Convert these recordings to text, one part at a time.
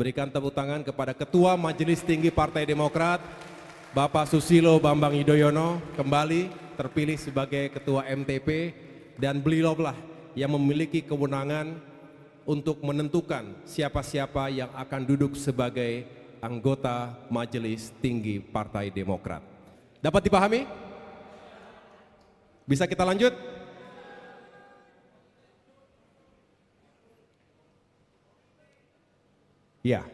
berikan tepuk tangan kepada Ketua Majelis Tinggi Partai Demokrat, Bapak Susilo Bambang Yudhoyono, kembali terpilih sebagai Ketua MTP, dan beliaulah yang memiliki kewenangan untuk menentukan siapa-siapa yang akan duduk sebagai anggota Majelis Tinggi Partai Demokrat. Dapat dipahami? Bisa kita lanjut? Ya.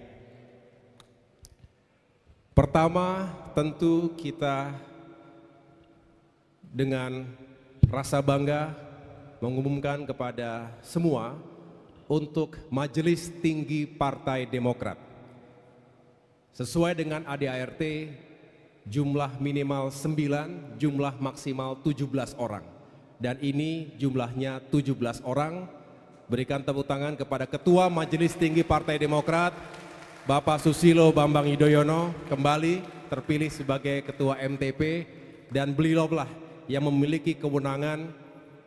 Pertama, tentu kita dengan rasa bangga mengumumkan kepada semua untuk Majelis Tinggi Partai Demokrat. Sesuai dengan ADART, jumlah minimal 9, jumlah maksimal 17 orang. Dan ini jumlahnya 17 orang. Berikan tepuk tangan kepada Ketua Majelis Tinggi Partai Demokrat, Bapak Susilo Bambang Yudhoyono, kembali terpilih sebagai Ketua MTP, dan beliaulah yang memiliki kewenangan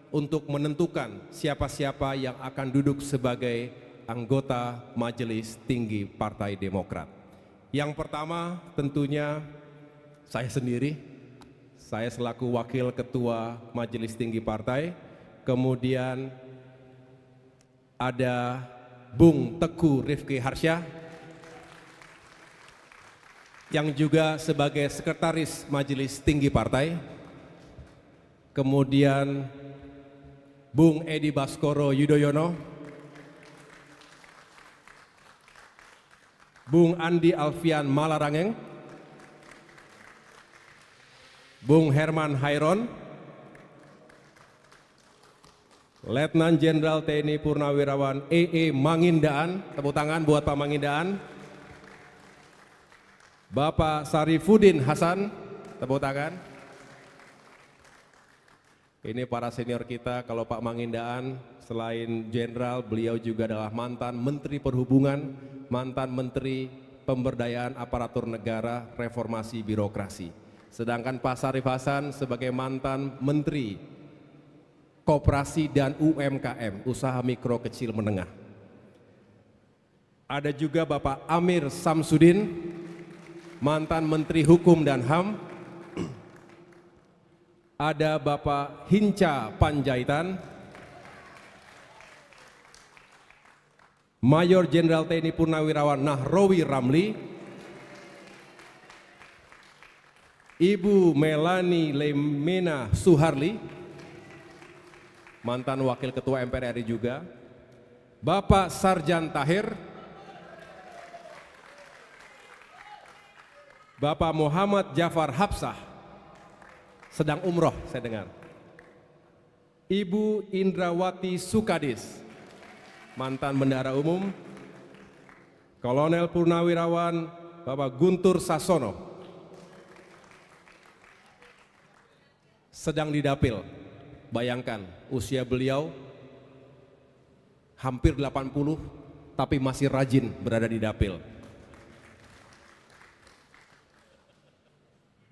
untuk menentukan siapa-siapa yang akan duduk sebagai anggota Majelis Tinggi Partai Demokrat. Yang pertama tentunya saya sendiri, saya selaku Wakil Ketua Majelis Tinggi Partai, kemudian ada Bung Teguh Rifki Harsha, yang juga sebagai Sekretaris Majelis Tinggi Partai, kemudian Bung Edi Baskoro Yudhoyono, Bung Andi Alfian Malarangeng, Bung Herman Hairon, Letnan Jenderal TNI Purnawirawan EE Mangindaan, tepuk tangan buat Pak Mangindaan. Bapak Sarifudin Hasan, tepuk tangan. Ini para senior kita. Kalau Pak Mangindaan selain jenderal, beliau juga adalah mantan Menteri Perhubungan, mantan Menteri Pemberdayaan Aparatur Negara, Reformasi Birokrasi. Sedangkan Pak Sarif Hasan sebagai mantan Menteri Koperasi dan UMKM, Usaha Mikro Kecil Menengah. Ada juga Bapak Amir Samsudin, mantan Menteri Hukum dan HAM. Ada Bapak Hinca Panjaitan, Mayor Jenderal TNI Purnawirawan Nahrawi Ramli, Ibu Melani Lemena Suharli, mantan Wakil Ketua MPR RI juga, Bapak Sarjan Tahir, Bapak Muhammad Jafar Hapsah, sedang umroh saya dengar, Ibu Indrawati Sukadis, mantan Bendahara Umum, Kolonel Purnawirawan Bapak Guntur Sasono, sedang didapil. Bayangkan usia beliau hampir 80 tapi masih rajin berada di dapil.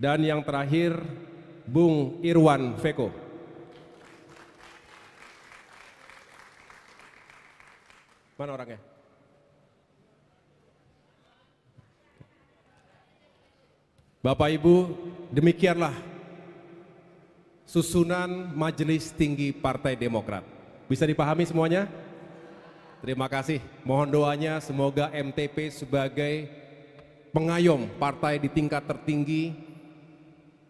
Dan yang terakhir Bung Irwan Veko. Mana orangnya? Bapak Ibu, demikianlah susunan Majelis Tinggi Partai Demokrat. Bisa dipahami semuanya? Terima kasih. Mohon doanya semoga MTP sebagai pengayom partai di tingkat tertinggi,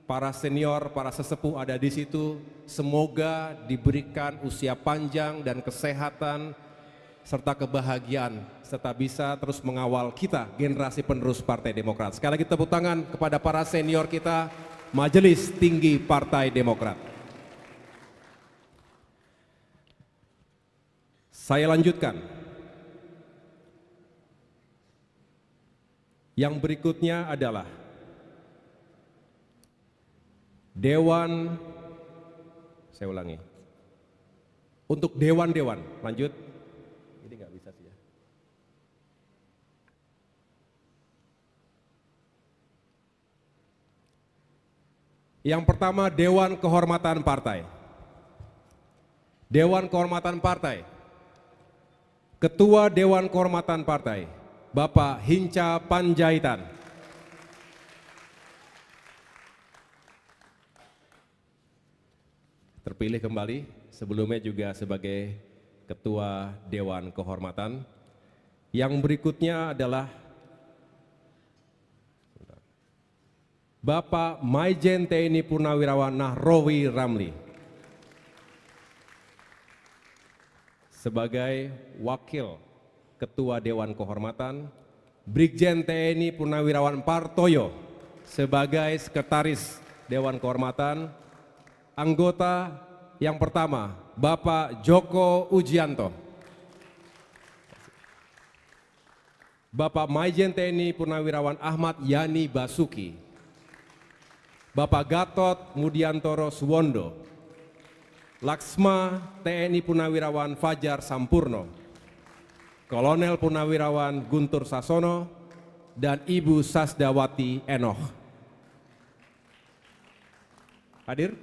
para senior, para sesepuh ada di situ, semoga diberikan usia panjang dan kesehatan serta kebahagiaan, serta bisa terus mengawal kita, generasi penerus Partai Demokrat. Sekali lagi tepuk tangan kepada para senior kita, Majelis Tinggi Partai Demokrat. Saya lanjutkan. Yang berikutnya adalah Dewan, saya ulangi. Untuk dewan-dewan, lanjut. Ini nggak bisa sih ya. Yang pertama, Dewan Kehormatan Partai. Dewan Kehormatan Partai. Ketua Dewan Kehormatan Partai, Bapak Hinca Panjaitan. Terpilih kembali, sebelumnya juga sebagai Ketua Dewan Kehormatan. Yang berikutnya adalah Bapak Maijen TNI Purnawirawan Nahrawi Ramli. Sebagai Wakil Ketua Dewan Kehormatan, Brigjen TNI Purnawirawan Partoyo. Sebagai Sekretaris Dewan Kehormatan, anggota yang pertama, Bapak Joko Ujianto. Bapak Maijen TNI Purnawirawan Ahmad Yani Basuki. Bapak Gatot Mudiantoro Suwondo. Laksma TNI Purnawirawan Fajar Sampurno. Kolonel Purnawirawan Guntur Sasono dan Ibu Sasdawati Enoh. Hadir?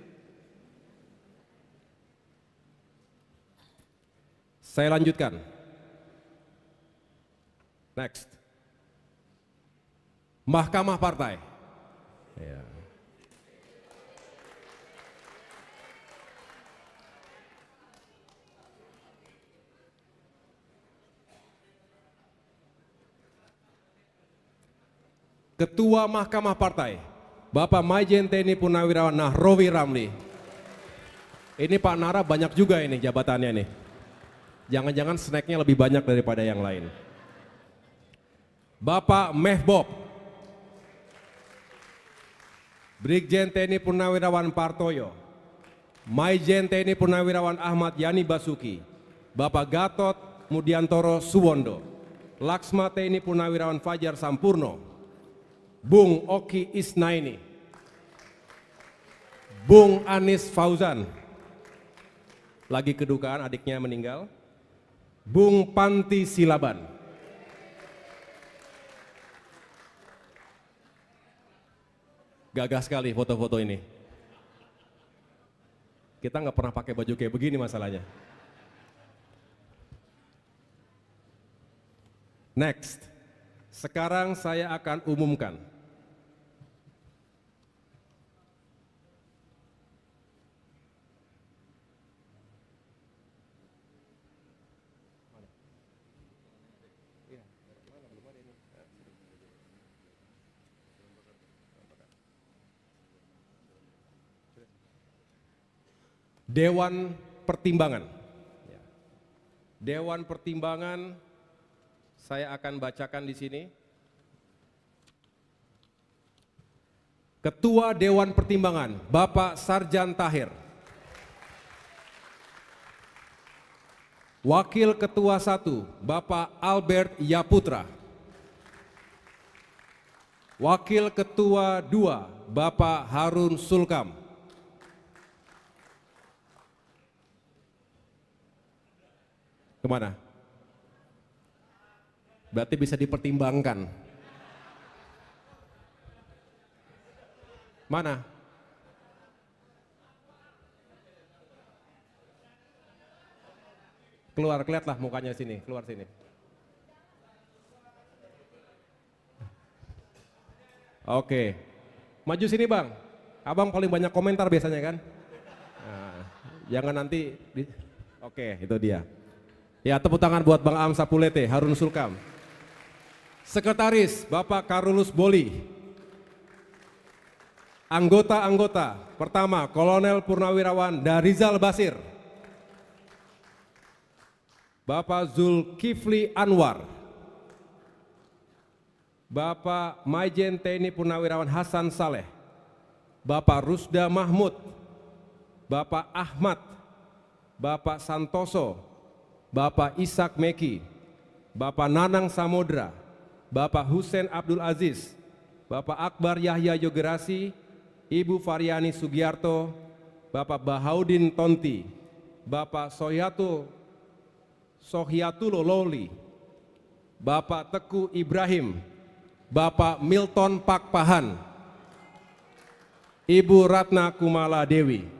Saya lanjutkan. Next. Mahkamah Partai. Ya. Ketua Mahkamah Partai, Bapak Maijen TNI Purnawirawan Nahrawi Ramli. Ini Pak Nara banyak juga ini jabatannya nih. Jangan-jangan snacknya lebih banyak daripada yang lain. Bapak Mehbob, Brigjen TNI Purnawirawan Partoyo, Maijen TNI Purnawirawan Ahmad Yani Basuki, Bapak Gatot Mudiantoro Suwondo, Laksma TNI Purnawirawan Fajar Sampurno, Bung Oki Isnaini, Bung Anis Fauzan, lagi kedukaan adiknya meninggal, Bung Panti Silaban. Gagah sekali foto-foto ini. Kita nggak pernah pakai baju kayak begini masalahnya. Next, sekarang saya akan umumkan Dewan Pertimbangan. Dewan Pertimbangan saya akan bacakan di sini. Ketua Dewan Pertimbangan, Bapak Sarjan Tahir. Wakil Ketua 1, Bapak Albert Yaputra. Wakil Ketua 2, Bapak Harun Sulkam. Kemana? Berarti bisa dipertimbangkan. Mana? Keluar, lihatlah mukanya sini, keluar sini. Oke, maju sini Bang. Abang paling banyak komentar biasanya kan? Nah, jangan nanti. Oke, itu dia. Ya, tepuk tangan buat Bang Am Sapulete, Harun Sulkam. Sekretaris, Bapak Karulus Boli. Anggota-anggota, pertama Kolonel Purnawirawan Darizal Basir. Bapak Zulkifli Anwar. Bapak Maijen TNI Purnawirawan Hasan Saleh. Bapak Rusda Mahmud. Bapak Ahmad. Bapak Santoso. Bapak Ishak Meki, Bapak Nanang Samodra, Bapak Hussein Abdul Aziz, Bapak Akbar Yahya Yogerasi, Ibu Variani Sugiarto, Bapak Bahaudin Tonti, Bapak Sohiatulo Loli, Bapak Teku Ibrahim, Bapak Milton Pakpahan, Ibu Ratna Kumala Dewi.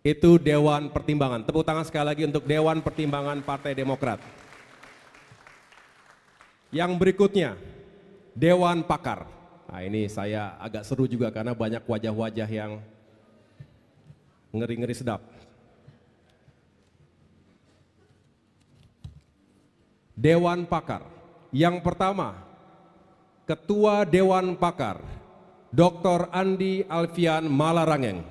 Itu Dewan Pertimbangan. Tepuk tangan sekali lagi untuk Dewan Pertimbangan Partai Demokrat. Yang berikutnya, Dewan Pakar. Nah, ini saya agak seru juga karena banyak wajah-wajah yang ngeri-ngeri sedap. Dewan Pakar. Yang pertama, Ketua Dewan Pakar, Dr. Andi Alfian Malarangeng.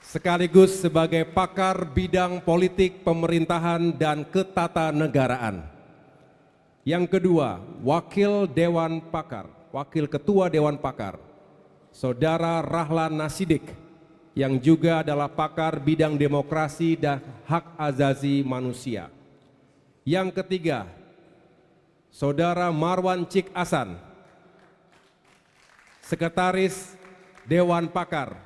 Sekaligus sebagai pakar bidang politik pemerintahan dan ketatanegaraan. Yang kedua, Wakil Dewan Pakar, Wakil Ketua Dewan Pakar, Saudara Rahlan Nasidik, yang juga adalah pakar bidang demokrasi dan hak asasi manusia. Yang ketiga, Saudara Marwan Cik Asan, Sekretaris Dewan Pakar,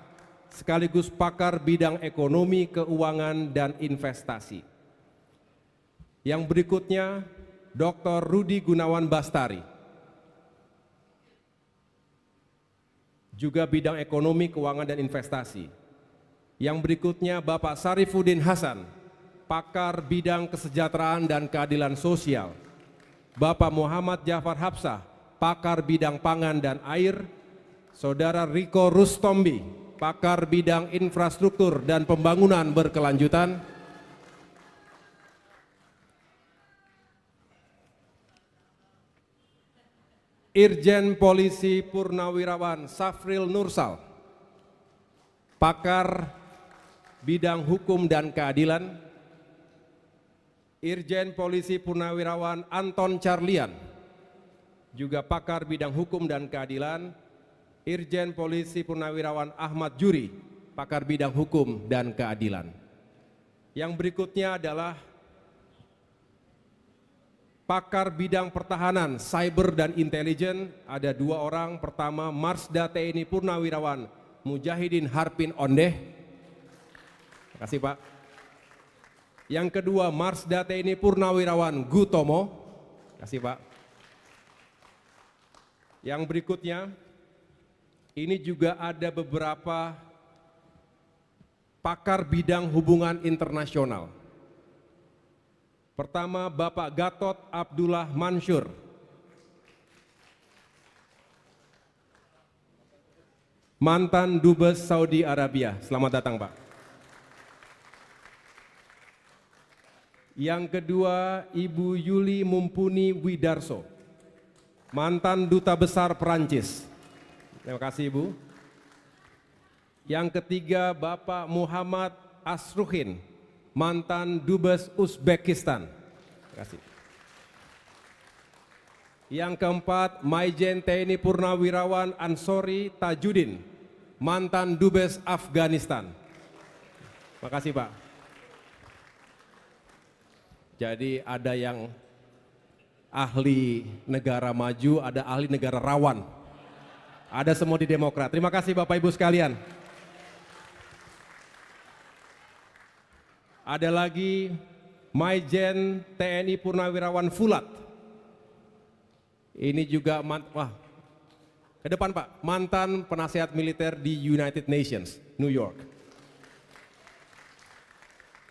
sekaligus pakar bidang ekonomi, keuangan, dan investasi. Yang berikutnya, Dr. Rudi Gunawan Bastari, juga bidang ekonomi, keuangan, dan investasi. Yang berikutnya, Bapak Sarifudin Hasan, pakar bidang kesejahteraan dan keadilan sosial. Bapak Muhammad Jafar Hapsah, pakar bidang pangan dan air. Saudara Riko Rustombi, pakar bidang infrastruktur dan pembangunan berkelanjutan. Irjen Polisi Purnawirawan Safril Nursal, pakar bidang hukum dan keadilan. Irjen Polisi Purnawirawan Anton Carlian, juga pakar bidang hukum dan keadilan. Irjen Polisi Purnawirawan Ahmad Juri, pakar bidang hukum dan keadilan. Yang berikutnya adalah pakar bidang pertahanan, cyber dan intelijen. Ada 2 orang. Pertama, Marsda TNI Purnawirawan Mujahidin Harpin Ondeh. Terima kasih, Pak. Yang kedua, Marsda TNI Purnawirawan Gutomo. Terima kasih, Pak. Yang berikutnya, ini juga ada beberapa pakar bidang hubungan internasional. Pertama, Bapak Gatot Abdullah Mansur, mantan Dubes Saudi Arabia. Selamat datang, Pak. Yang kedua, Ibu Yuli Mumpuni Widarso, mantan Duta Besar Perancis. Terima kasih, Ibu. Yang ketiga, Bapak Muhammad Asruhin, mantan Dubes Uzbekistan. Terima kasih. Yang keempat, Maijen TNI Purnawirawan Ansori Tajudin, mantan Dubes Afghanistan. Terima kasih, Pak. Jadi ada yang ahli negara maju, ada ahli negara rawan. Ada semua di Demokrat. Terima kasih Bapak Ibu sekalian. Ada lagi Maijen TNI Purnawirawan Fulat. Ini juga ke depan Pak, mantan penasihat militer di United Nations, New York.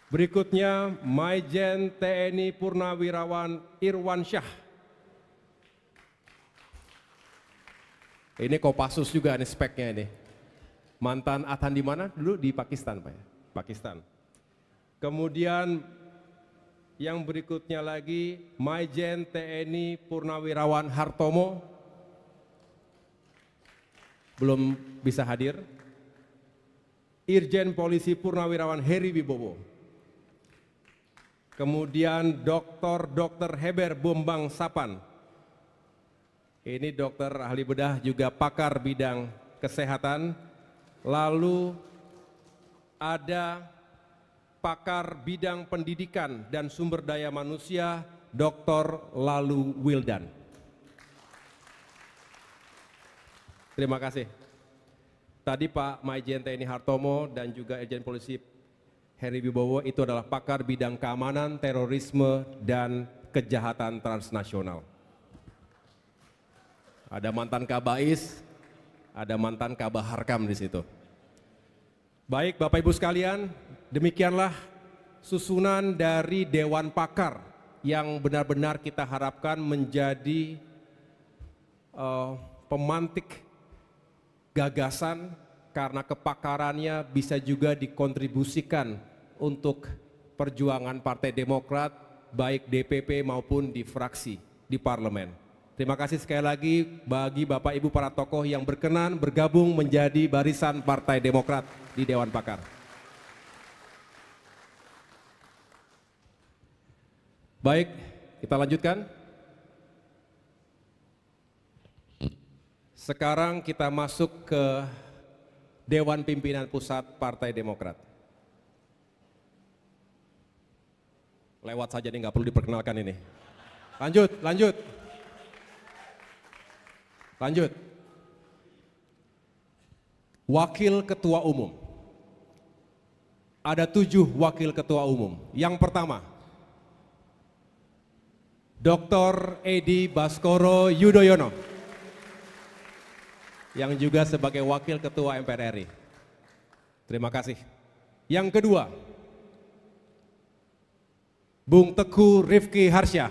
Berikutnya Maijen TNI Purnawirawan Irwan Syah. Ini Kopassus juga nih speknya ini. Mantan Adhan di mana dulu? Di Pakistan, Pak ya? Pakistan. Kemudian yang berikutnya lagi Maijen TNI Purnawirawan Hartomo. Belum bisa hadir. Irjen Polisi Purnawirawan Heri Wibowo. Kemudian Dr. Heber Bombang Sapan. Ini dokter ahli bedah juga pakar bidang kesehatan. Lalu ada pakar bidang pendidikan dan sumber daya manusia, Dr. Lalu Wildan. Terima kasih. Tadi Pak Maijen TNI Hartomo dan juga Irjen Polisi Heri Wibowo itu adalah pakar bidang keamanan, terorisme, dan kejahatan transnasional. Ada mantan Kabais, ada mantan Kabah Harkam di situ. Baik Bapak Ibu sekalian, demikianlah susunan dari Dewan Pakar yang benar-benar kita harapkan menjadi pemantik gagasan, karena kepakarannya bisa juga dikontribusikan untuk perjuangan Partai Demokrat baik DPP maupun di fraksi di parlemen. Terima kasih sekali lagi bagi Bapak Ibu para tokoh yang berkenan bergabung menjadi barisan Partai Demokrat di Dewan Pakar. Baik, kita lanjutkan. Sekarang kita masuk ke Dewan Pimpinan Pusat Partai Demokrat. Lewat saja nih, nggak perlu diperkenalkan ini. Lanjut. Wakil Ketua Umum. Ada 7 Wakil Ketua Umum. Yang pertama, Dr. Edi Baskoro Yudhoyono, yang juga sebagai Wakil Ketua MPR RI. Terima kasih. Yang kedua, Bung Teguh Rifki Harsha,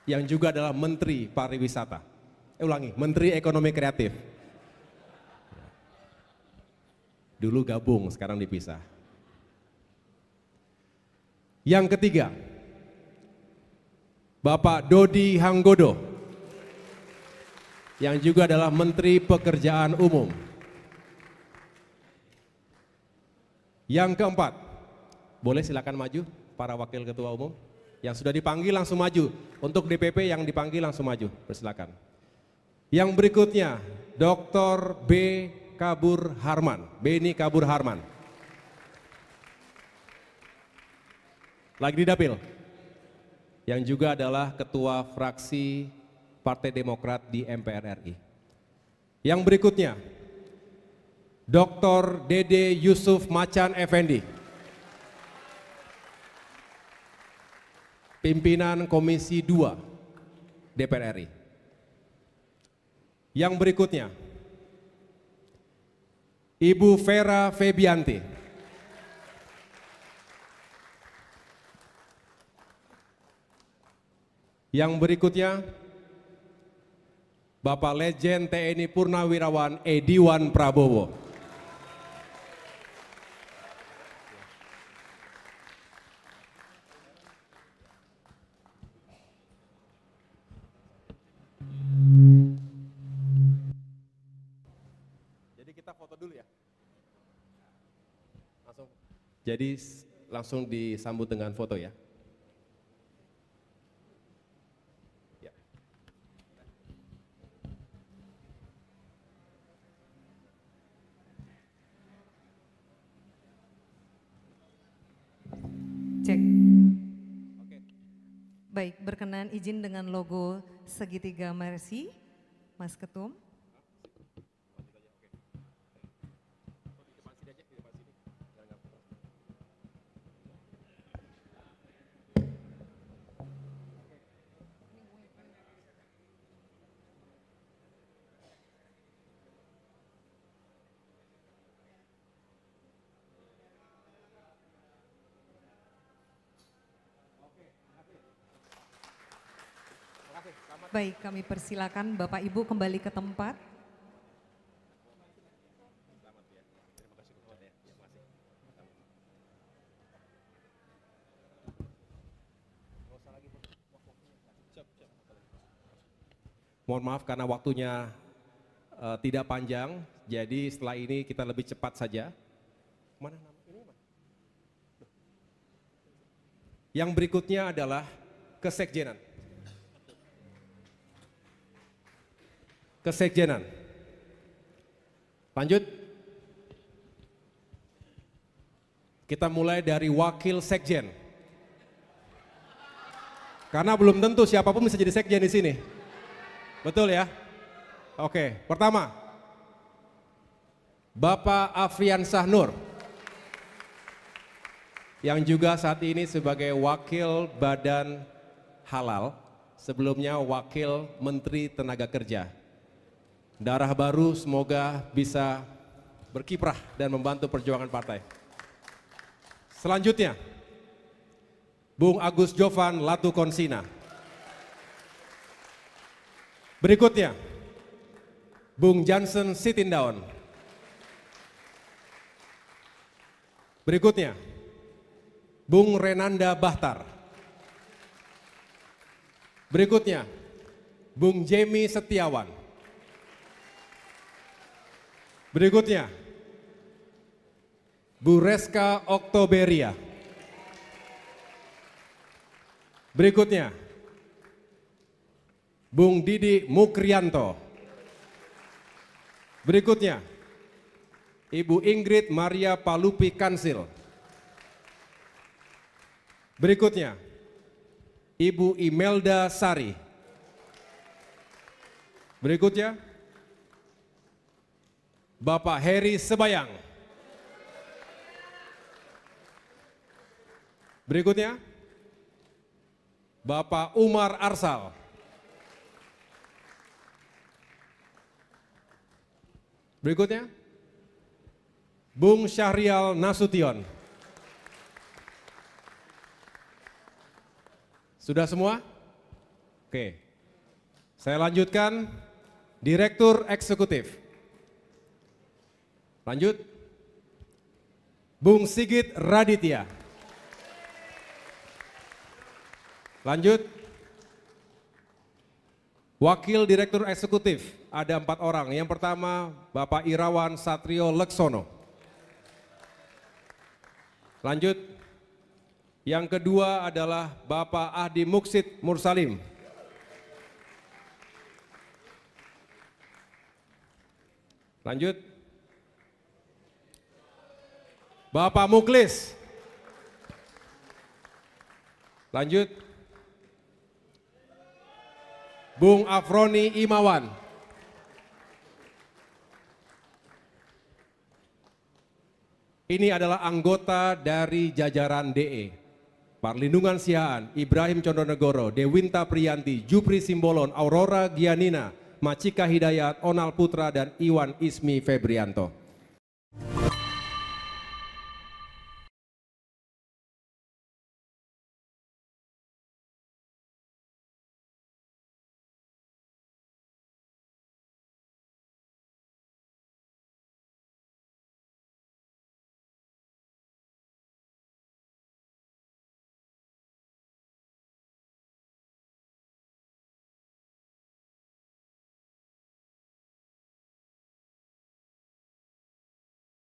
yang juga adalah Menteri Pariwisata. Menteri Ekonomi Kreatif. Dulu gabung, sekarang dipisah. Yang ketiga, Bapak Dodi Hanggodo, yang juga adalah Menteri Pekerjaan Umum. Yang keempat, boleh silakan maju para Wakil Ketua Umum. Yang sudah dipanggil langsung maju. Untuk DPP yang dipanggil langsung maju, persilakan. Yang berikutnya, Dr. Beni Kabur Harman. Lagi di dapil. Yang juga adalah Ketua Fraksi Partai Demokrat di MPR RI. Yang berikutnya, Dr. Dede Yusuf Macan Effendi, pimpinan Komisi 2 DPR RI. Yang berikutnya, Ibu Vera Febianti, yang berikutnya, Bapak Legend TNI Purnawirawan Ediwan Prabowo. Jadi kita foto dulu ya. Langsung disambut dengan foto ya. Cek. Oke. Baik, berkenan izin dengan logo segitiga Mercy, Mas Ketum. Baik, kami persilakan Bapak Ibu kembali ke tempat. Mohon maaf karena waktunya tidak panjang, jadi setelah ini kita lebih cepat saja. Mana nama ini? Yang berikutnya adalah kesekjenan. Kesekjenan. Lanjut. Kita mulai dari wakil sekjen. Karena belum tentu siapapun bisa jadi sekjen di sini. Betul ya? Oke, pertama. Bapak Afriansah Nur. Yang juga saat ini sebagai wakil Badan Halal, sebelumnya wakil Menteri Tenaga Kerja. darah baru semoga bisa berkiprah dan membantu perjuangan partai. Selanjutnya, Bung Agus Jovan Latukonsina. Berikutnya, Bung Jansen Sitindaun. Berikutnya, Bung Renanda Bahtar. Berikutnya, Bung Jemi Setiawan. Berikutnya, Bu Reska Oktoberia. Berikutnya, Bung Didi Mukrianto. Berikutnya, Ibu Ingrid Maria Palupi Kansil. Berikutnya, Ibu Imelda Sari. Berikutnya, Bapak Heri Sebayang. Berikutnya, Bapak Umar Arsal. Berikutnya, Bung Syahrial Nasution. Sudah semua? Oke. Saya lanjutkan, Direktur Eksekutif. Lanjut. Bung Sigit Raditya. Lanjut. Wakil Direktur Eksekutif, ada 4 orang. Yang pertama, Bapak Irawan Satrio Leksono. Lanjut. Yang kedua adalah Bapak Ahdi Muksid Mursalim. Lanjut. Bapak Muklis. Lanjut. Bung Afroni Imawan. Ini adalah anggota dari jajaran DE. Parlindungan Sihaan, Ibrahim Condonegoro, Dewinta Priyanti, Jupri Simbolon, Aurora Gianina, Macika Hidayat, Onal Putra, dan Iwan Ismi Febrianto.